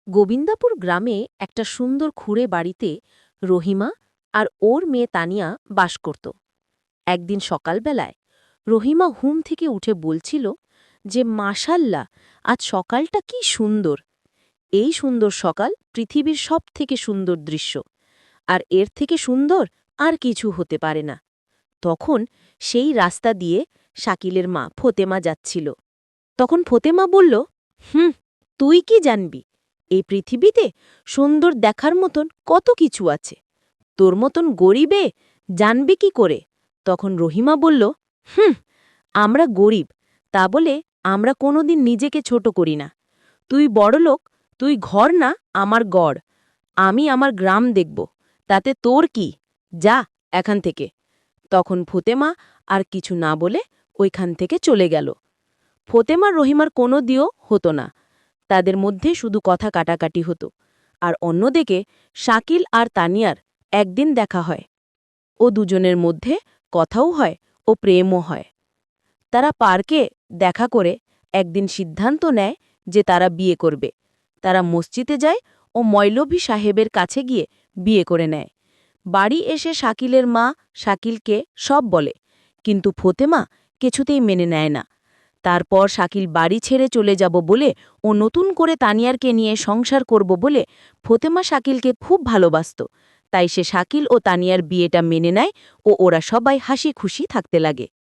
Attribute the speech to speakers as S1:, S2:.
S1: গোবিন্দাপুর গ্রামে একটা সুন্দর খুঁড়ে বাড়িতে রহিমা আর ওর মেয়ে তানিয়া বাস করত। একদিন সকালবেলায় রহিমা ঘুম থেকে উঠে বলছিল যে মাশাল্লাহ, আজ সকালটা কি সুন্দর। এই সুন্দর সকাল পৃথিবীর সবথেকে সুন্দর দৃশ্য, আর এর থেকে সুন্দর আর কিছু হতে পারে না। তখন সেই রাস্তা দিয়ে শাকিলের মা ফতেমা যাচ্ছিল। তখন ফতেমা বলল, তুই কি জানবি, এই পৃথিবীতে সুন্দর দেখার মতন কত কিছু আছে, তোর মতন গরিবে জানবি কি করে। তখন রহিমা বলল, আমরা গরিব, তা বলে আমরা কোনোদিন নিজেকে ছোট করি না। তুই বড়লোক, তুই ঘর না আমার গড়। আমি আমার গ্রাম দেখব, তাতে তোর কি, যা এখান থেকে। তখন ফতেমা আর কিছু না বলে ওইখান থেকে চলে গেল। ফতেমার রহিমার কোনো দিও হতো না, তাদের মধ্যে শুধু কথা কাটাকাটি হতো। আর অন্যদিকে শাকিল আর তানিয়ার একদিন দেখা হয়। ও দুজনের মধ্যে কথাও হয় ও প্রেমও হয়। তারা পার্কে দেখা করে একদিন সিদ্ধান্ত নেয় যে তারা বিয়ে করবে। তারা মসজিদে যায় ও মৌলভী সাহেবের কাছে গিয়ে বিয়ে করে নেয়। বাড়ি এসে শাকিলের মা শাকিলকে সব বলে, কিন্তু ফতেমা কিছুতেই মেনে নেয় না। তারপর শাকিল বাড়ি ছেড়ে চলে যাব বলে ও নতুন করে তানিয়ারকে নিয়ে সংসার করব বলে ফতেমা শাকিলকে খুব ভালোবাসত। তাই সে শাকিল ও তানিয়ার বিয়েটা মেনে নেয় ও ওরা সবাই হাসি খুশি থাকতে লাগে।